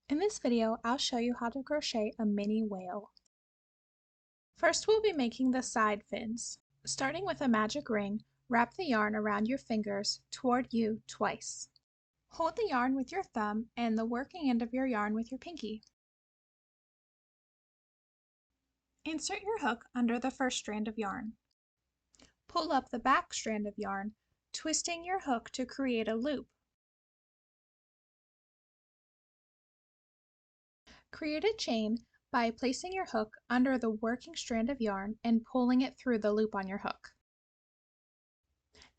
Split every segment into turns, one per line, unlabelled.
In this video, I'll show you how to crochet a mini whale. First, we'll be making the side fins. Starting with a magic ring, wrap the yarn around your fingers toward you twice. Hold the yarn with your thumb and the working end of your yarn with your pinky. Insert your hook under the first strand of yarn. Pull up the back strand of yarn, twisting your hook to create a loop. Create a chain by placing your hook under the working strand of yarn and pulling it through the loop on your hook.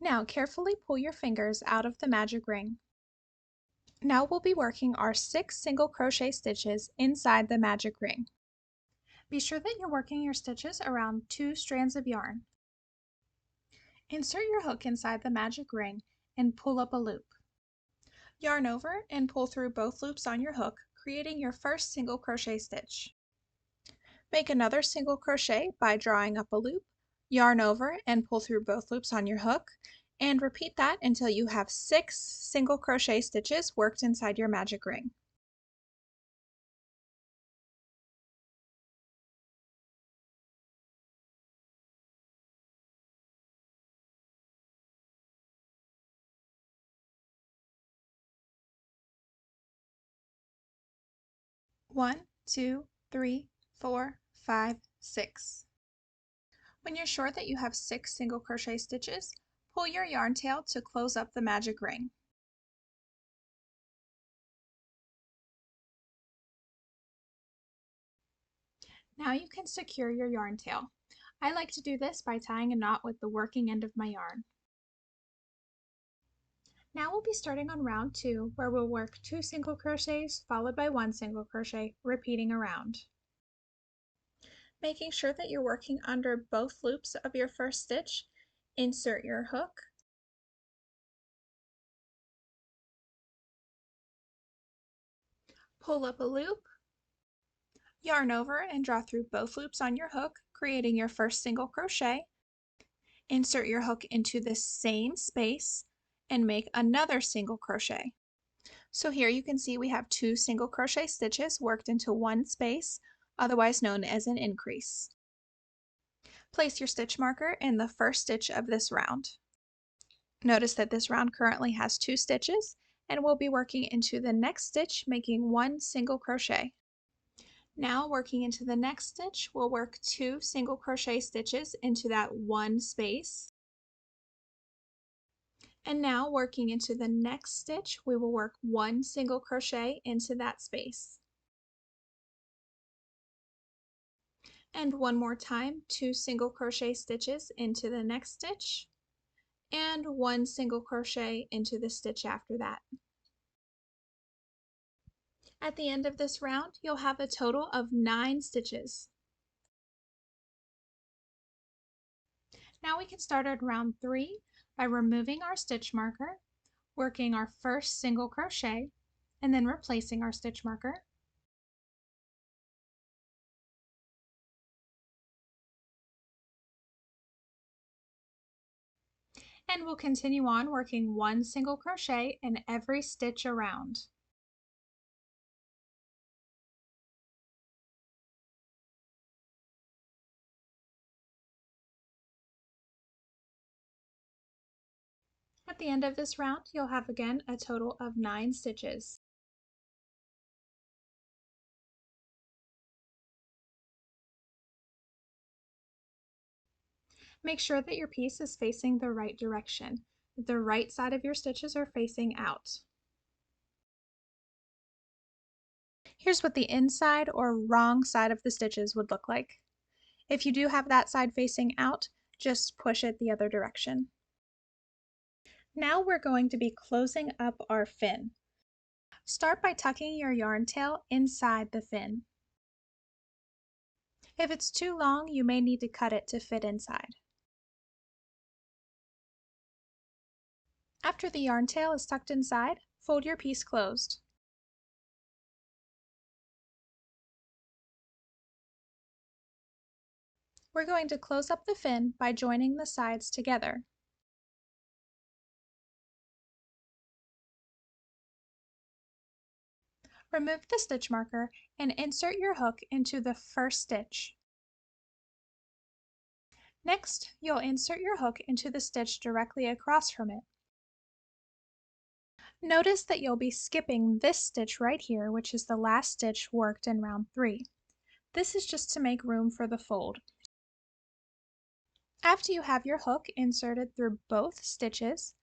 Now carefully pull your fingers out of the magic ring. Now we'll be working our 6 single crochet stitches inside the magic ring. Be sure that you're working your stitches around 2 strands of yarn. Insert your hook inside the magic ring and pull up a loop. Yarn over and pull through both loops on your hook, creating your first single crochet stitch. Make another single crochet by drawing up a loop, yarn over and pull through both loops on your hook, and repeat that until you have 6 single crochet stitches worked inside your magic ring. One, 2, 3, 4, 5, 6. When you're sure that you have 6 single crochet stitches, pull your yarn tail to close up the magic ring. Now you can secure your yarn tail. I like to do this by tying a knot with the working end of my yarn. Now we'll be starting on round 2, where we'll work 2 single crochets followed by 1 single crochet, repeating around. Making sure that you're working under both loops of your first stitch, insert your hook, pull up a loop, yarn over and draw through both loops on your hook, creating your first single crochet. Insert your hook into the same space and make another single crochet. So here you can see we have 2 single crochet stitches worked into one space, otherwise known as an increase. Place your stitch marker in the first stitch of this round. Notice that this round currently has 2 stitches, and we'll be working into the next stitch, making 1 single crochet. Now working into the next stitch, we'll work 2 single crochet stitches into that one space. And now working into the next stitch, we will work 1 single crochet into that space. And one more time, 2 single crochet stitches into the next stitch, and 1 single crochet into the stitch after that. At the end of this round, you'll have a total of 9 stitches. Now we can start at round 3 by removing our stitch marker, working our first single crochet, and then replacing our stitch marker. And we'll continue on working 1 single crochet in every stitch around. At the end of this round, you'll have again a total of 9 stitches. Make sure that your piece is facing the right direction, that the right side of your stitches are facing out. Here's what the inside or wrong side of the stitches would look like. If you do have that side facing out, just push it the other direction. Now we're going to be closing up our fin. Start by tucking your yarn tail inside the fin. If it's too long, you may need to cut it to fit inside. After the yarn tail is tucked inside, fold your piece closed. We're going to close up the fin by joining the sides together. Remove the stitch marker and insert your hook into the first stitch. Next, you'll insert your hook into the stitch directly across from it. Notice that you'll be skipping this stitch right here, which is the last stitch worked in round 3. This is just to make room for the fold. After you have your hook inserted through both stitches,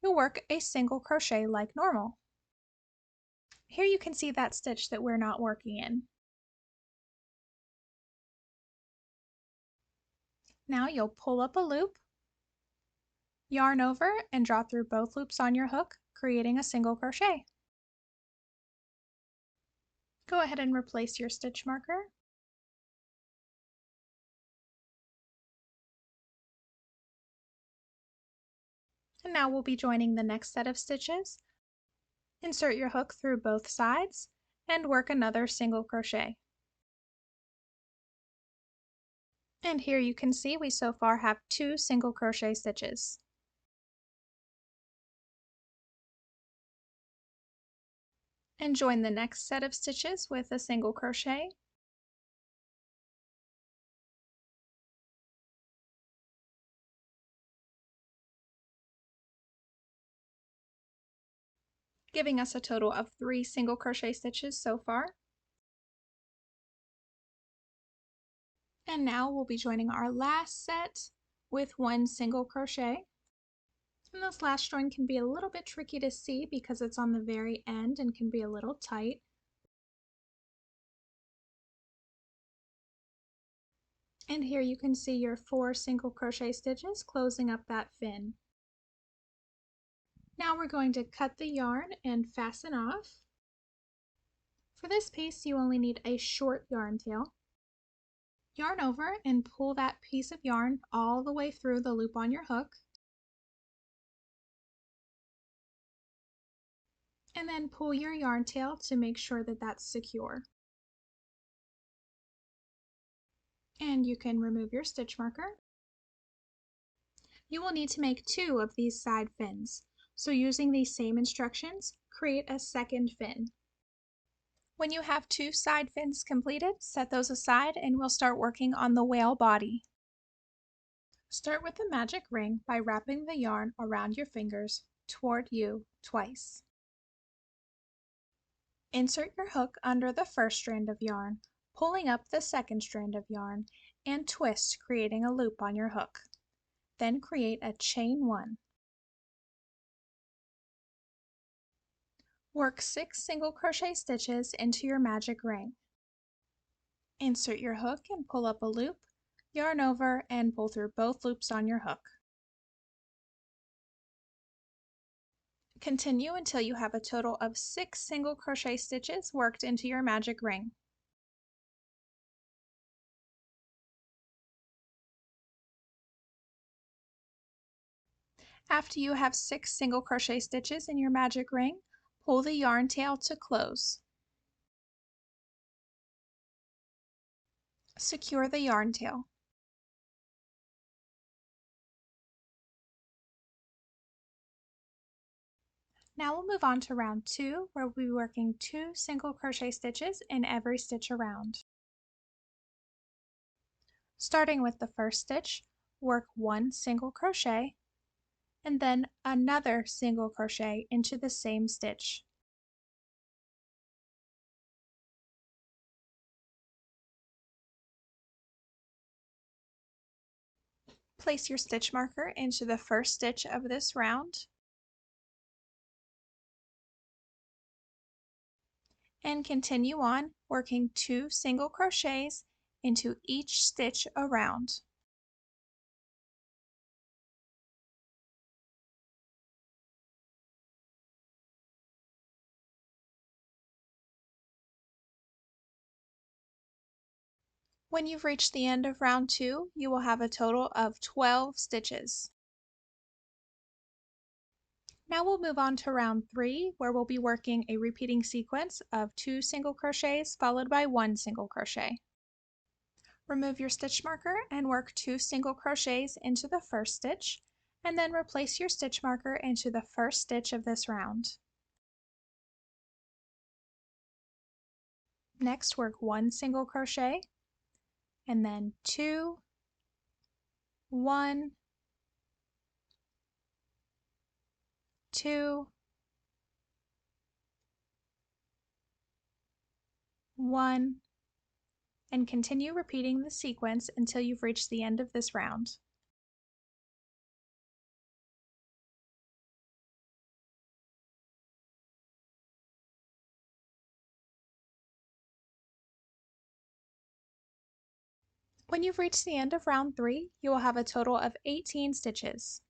you'll work a single crochet like normal. Here you can see that stitch that we're not working in. Now you'll pull up a loop, yarn over, and draw through both loops on your hook, creating a single crochet. Go ahead and replace your stitch marker. And now we'll be joining the next set of stitches. Insert your hook through both sides and work another single crochet. And here you can see we so far have 2 single crochet stitches. And join the next set of stitches with a single crochet. Giving us a total of 3 single crochet stitches so far. And now we'll be joining our last set with 1 single crochet. And this last join can be a little bit tricky to see because it's on the very end and can be a little tight. And here you can see your 4 single crochet stitches closing up that fin. Now we're going to cut the yarn and fasten off. For this piece you only need a short yarn tail. Yarn over and pull that piece of yarn all the way through the loop on your hook. And then pull your yarn tail to make sure that that's secure. And you can remove your stitch marker. You will need to make 2 of these side fins. So using these same instructions, create a second fin. When you have 2 side fins completed, set those aside and we'll start working on the whale body. Start with the magic ring by wrapping the yarn around your fingers toward you twice. Insert your hook under the first strand of yarn, pulling up the second strand of yarn, and twist, creating a loop on your hook. Then create a chain 1. Work 6 single crochet stitches into your magic ring. Insert your hook and pull up a loop, yarn over, and pull through both loops on your hook. Continue until you have a total of 6 single crochet stitches worked into your magic ring. After you have 6 single crochet stitches in your magic ring, pull the yarn tail to close. Secure the yarn tail. Now we'll move on to round 2, where we'll be working 2 single crochet stitches in every stitch around. Starting with the first stitch, work 1 single crochet, and then another single crochet into the same stitch. Place your stitch marker into the first stitch of this round, and continue on working 2 single crochets into each stitch around. When you've reached the end of round 2, you will have a total of 12 stitches. Now we'll move on to round 3, where we'll be working a repeating sequence of 2 single crochets followed by 1 single crochet. Remove your stitch marker and work 2 single crochets into the first stitch, and then replace your stitch marker into the first stitch of this round. Next, work 1 single crochet, and then 2, 1, 2, 1, and continue repeating the sequence until you've reached the end of this round. When you've reached the end of round 3, you will have a total of 18 stitches.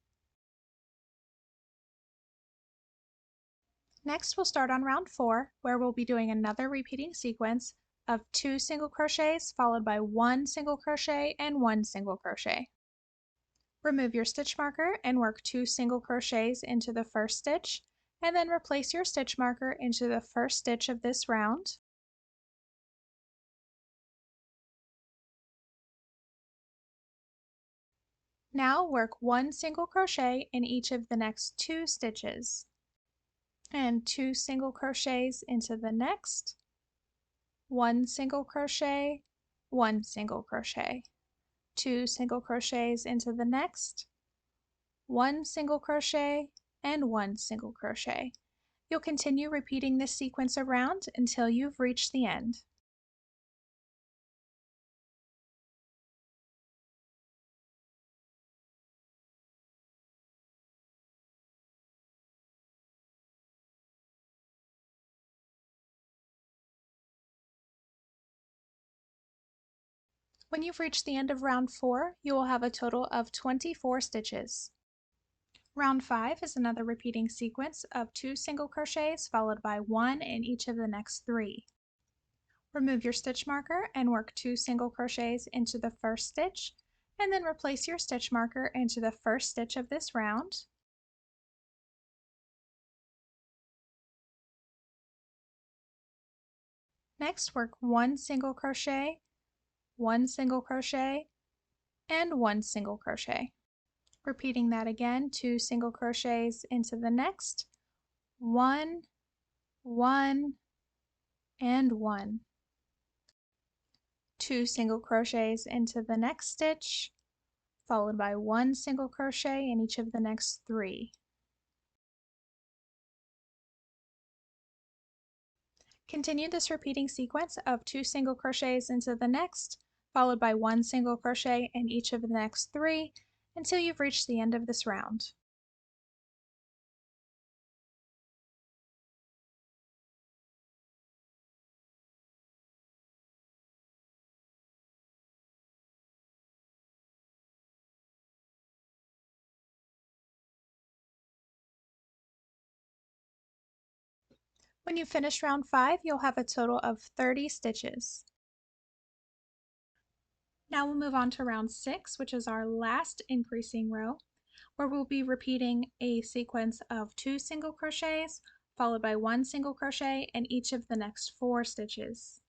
Next, we'll start on round 4, where we'll be doing another repeating sequence of 2 single crochets followed by 1 single crochet and 1 single crochet. Remove your stitch marker and work 2 single crochets into the first stitch, and then replace your stitch marker into the first stitch of this round. Now work 1 single crochet in each of the next 2 stitches, and 2 single crochets into the next, 1 single crochet, 1 single crochet, 2 single crochets into the next, 1 single crochet, and 1 single crochet. You'll continue repeating this sequence around until you've reached the end. When you've reached the end of round 4, you will have a total of 24 stitches. Round 5 is another repeating sequence of 2 single crochets followed by 1 in each of the next 3. Remove your stitch marker and work 2 single crochets into the first stitch, and then replace your stitch marker into the first stitch of this round. Next, work 1 single crochet, 1 single crochet, and 1 single crochet. Repeating that again, 2 single crochets into the next, 1, 1, and 1. 2 single crochets into the next stitch, followed by 1 single crochet in each of the next 3. Continue this repeating sequence of 2 single crochets into the next, followed by 1 single crochet in each of the next 3 until you've reached the end of this round. When you finish round 5, you'll have a total of 30 stitches. Now we'll move on to round 6, which is our last increasing row, where we'll be repeating a sequence of 2 single crochets, followed by 1 single crochet in each of the next 4 stitches.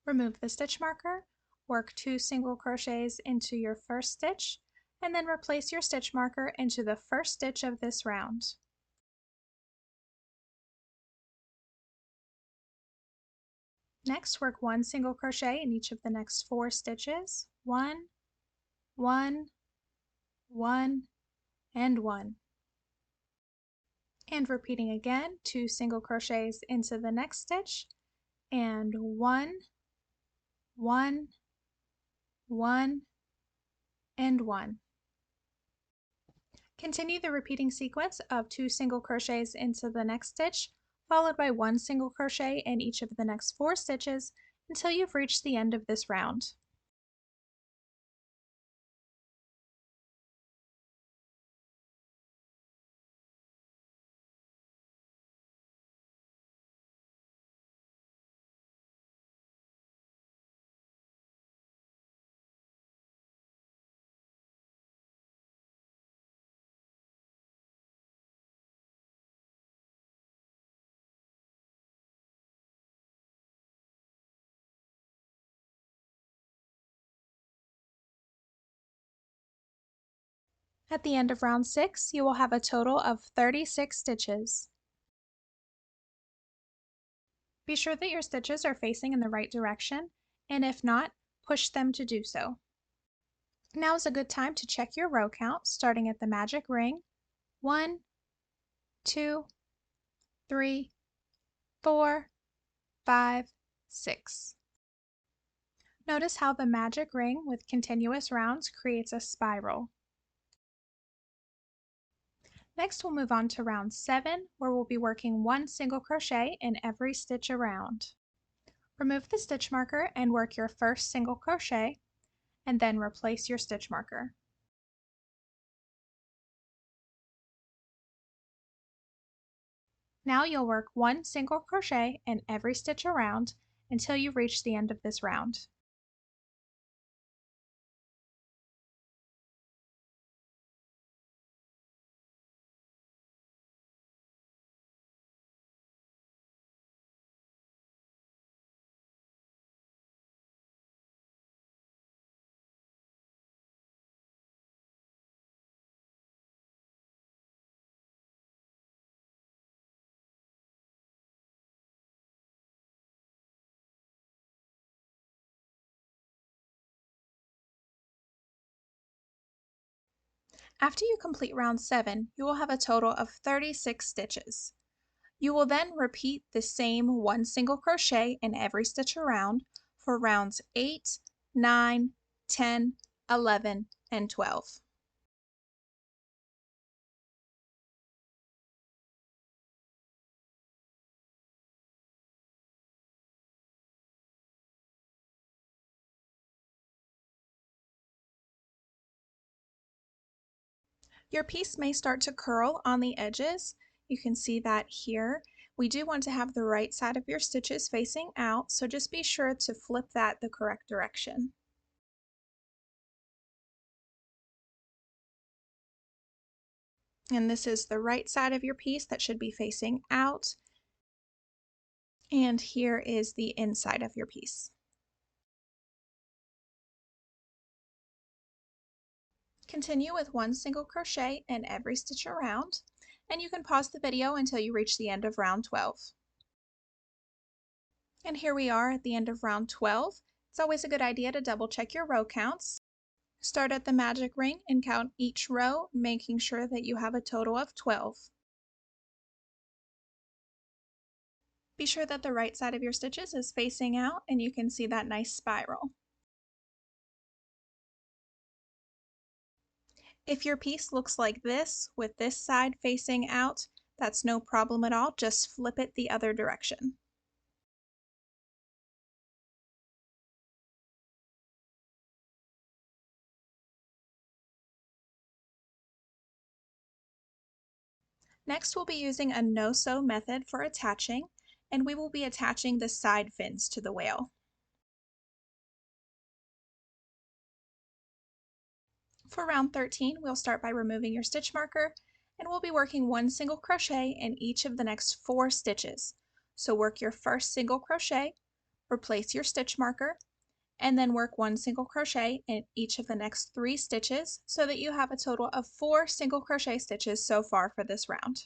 Remove the stitch marker, work 2 single crochets into your first stitch, and then replace your stitch marker into the first stitch of this round. Next, work 1 single crochet in each of the next 4 stitches, 1, 1, 1, and 1. And repeating again, 2 single crochets into the next stitch, and 1, 1, 1, and 1. Continue the repeating sequence of 2 single crochets into the next stitch, followed by 1 single crochet in each of the next 4 stitches until you've reached the end of this round. At the end of round 6, you will have a total of 36 stitches. Be sure that your stitches are facing in the right direction, and if not, push them to do so. Now is a good time to check your row count, starting at the magic ring. 1, 2, 3, 4, 5, 6. Notice how the magic ring with continuous rounds creates a spiral. Next, we'll move on to round 7, where we'll be working 1 single crochet in every stitch around. Remove the stitch marker and work your first single crochet, and then replace your stitch marker. Now you'll work 1 single crochet in every stitch around until you reach the end of this round. After you complete round 7, you will have a total of 36 stitches. You will then repeat the same 1 single crochet in every stitch around for rounds 8, 9, 10, 11, and 12. Your piece may start to curl on the edges. You can see that here. We do want to have the right side of your stitches facing out, so just be sure to flip that the correct direction. And this is the right side of your piece that should be facing out. And here is the inside of your piece. Continue with 1 single crochet in every stitch around, and you can pause the video until you reach the end of round 12. And here we are at the end of round 12. It's always a good idea to double check your row counts. Start at the magic ring and count each row, making sure that you have a total of 12. Be sure that the right side of your stitches is facing out and you can see that nice spiral. If your piece looks like this, with this side facing out, that's no problem at all. Just flip it the other direction. Next, we'll be using a no-sew method for attaching, and we will be attaching the side fins to the wale. For round 13, we'll start by removing your stitch marker, and we'll be working 1 single crochet in each of the next 4 stitches. So work your first single crochet, replace your stitch marker, and then work 1 single crochet in each of the next 3 stitches so that you have a total of 4 single crochet stitches so far for this round.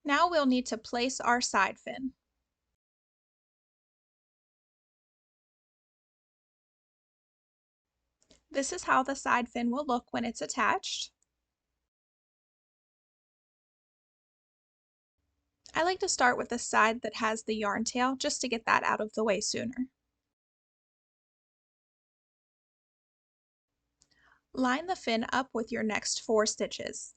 Now we'll need to place our side fin. This is how the side fin will look when it's attached. I like to start with the side that has the yarn tail just to get that out of the way sooner. Line the fin up with your next 4 stitches.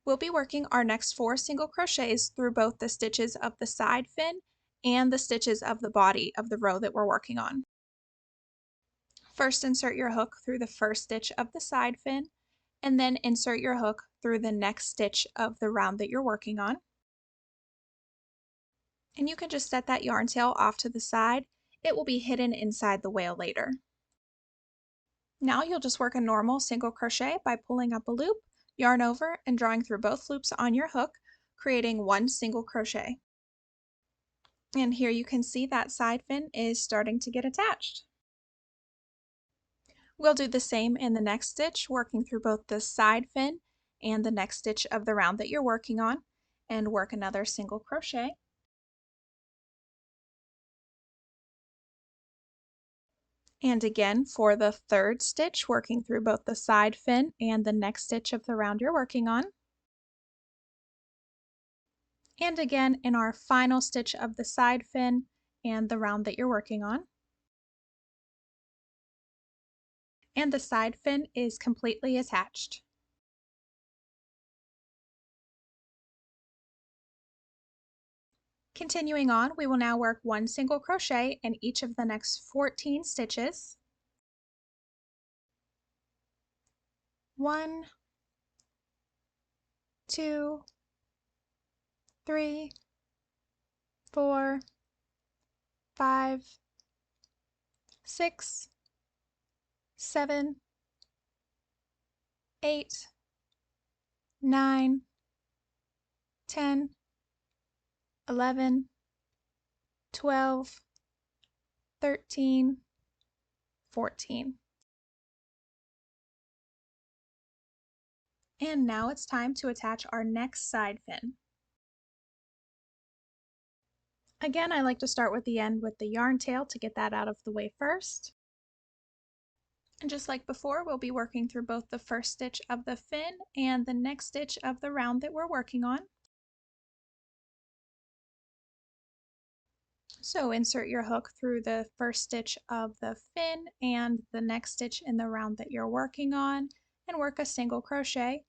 We'll be working our next 4 single crochets through both the stitches of the side fin and the stitches of the body of the row that we're working on. First, insert your hook through the first stitch of the side fin, and then insert your hook through the next stitch of the round that you're working on. And you can just set that yarn tail off to the side. It will be hidden inside the wale later. Now you'll just work a normal single crochet by pulling up a loop, yarn over, and drawing through both loops on your hook, creating 1 single crochet. And here you can see that side fin is starting to get attached. We'll do the same in the next stitch, working through both the side fin and the next stitch of the round that you're working on, and work another single crochet. And again for the third stitch, working through both the side fin and the next stitch of the round you're working on. And again in our final stitch of the side fin and the round that you're working on. And the side fin is completely attached. Continuing on, we will now work one single crochet in each of the next 14 stitches. 1, 2, 3, 4, 5, 6, 7, 8, 9, 10, 11, 12, 13, 14. And now it's time to attach our next side fin. Again, I like to start with the end with the yarn tail to get that out of the way first. And just like before, we'll be working through both the first stitch of the fin and the next stitch of the round that we're working on. So insert your hook through the first stitch of the fin and the next stitch in the round that you're working on, and work a single crochet,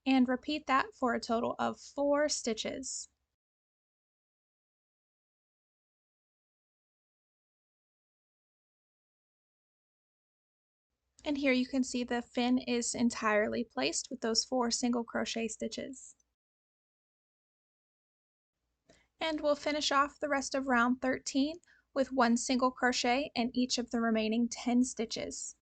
and repeat that for a total of 4 stitches. And here you can see the fin is entirely placed with those 4 single crochet stitches. And we'll finish off the rest of round 13 with 1 single crochet in each of the remaining 10 stitches.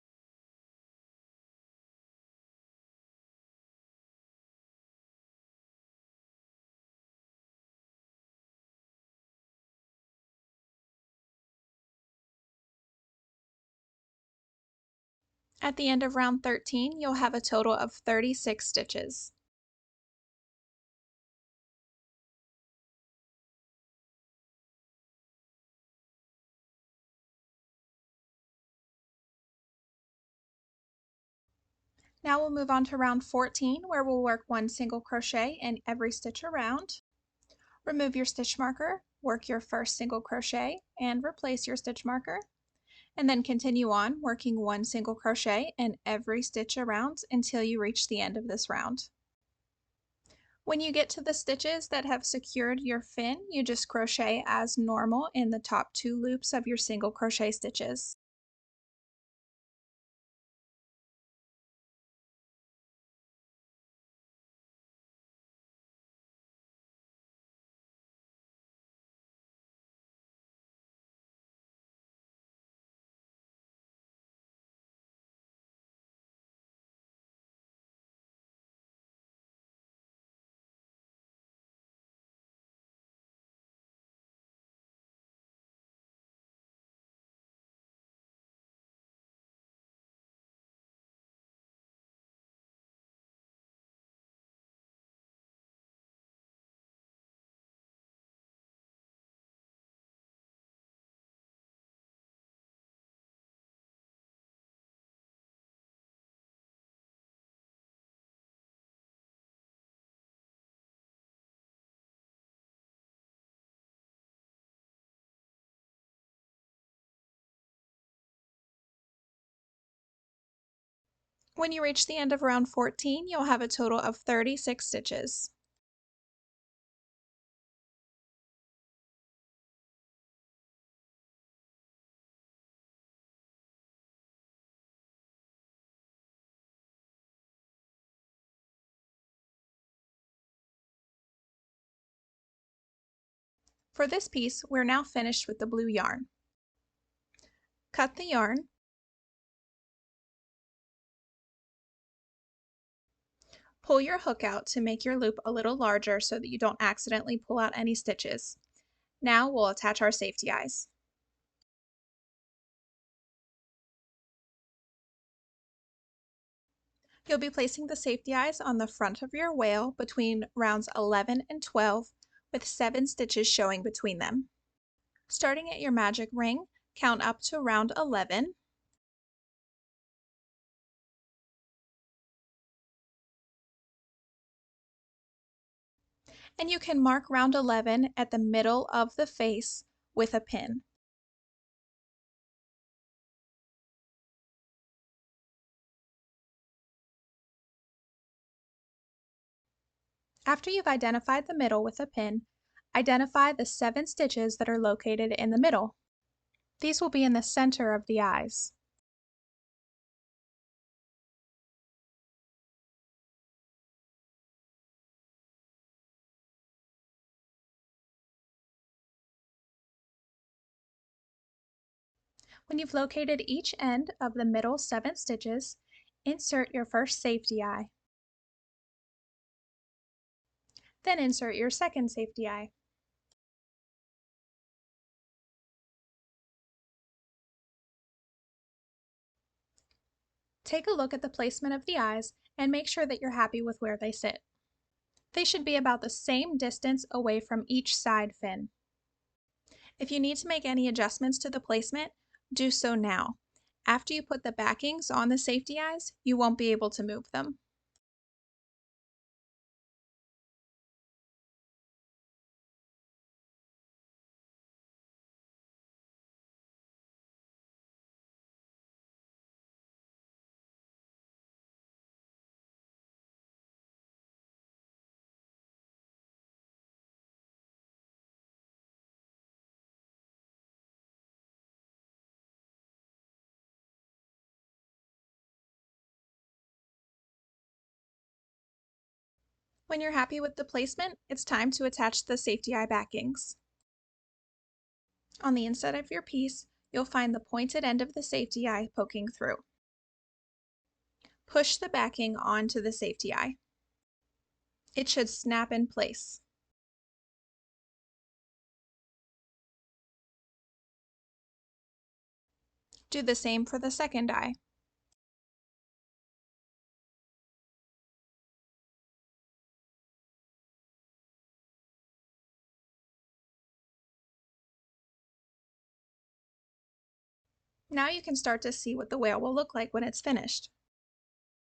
At the end of round 13, you'll have a total of 36 stitches. Now we'll move on to round 14, where we'll work 1 single crochet in every stitch around. Remove your stitch marker, work your first single crochet, and replace your stitch marker. And then continue on working 1 single crochet in every stitch around until you reach the end of this round. When you get to the stitches that have secured your fin, you just crochet as normal in the top 2 loops of your single crochet stitches. When you reach the end of round 14, you'll have a total of 36 stitches. For this piece, we're now finished with the blue yarn. Cut the yarn. Pull your hook out to make your loop a little larger so that you don't accidentally pull out any stitches. Now we'll attach our safety eyes. You'll be placing the safety eyes on the front of your whale between rounds 11 and 12 with 7 stitches showing between them. Starting at your magic ring, count up to round 11. And you can mark round 11 at the middle of the face with a pin. After you've identified the middle with a pin, identify the 7 stitches that are located in the middle. These will be in the center of the eyes. When you've located each end of the middle 7 stitches, insert your first safety eye. Then insert your second safety eye. Take a look at the placement of the eyes and make sure that you're happy with where they sit. They should be about the same distance away from each side fin. If you need to make any adjustments to the placement, do so now. After you put the backings on the safety eyes, you won't be able to move them. When you're happy with the placement, it's time to attach the safety eye backings. On the inside of your piece, you'll find the pointed end of the safety eye poking through. Push the backing onto the safety eye. It should snap in place. Do the same for the second eye. Now you can start to see what the whale will look like when it's finished.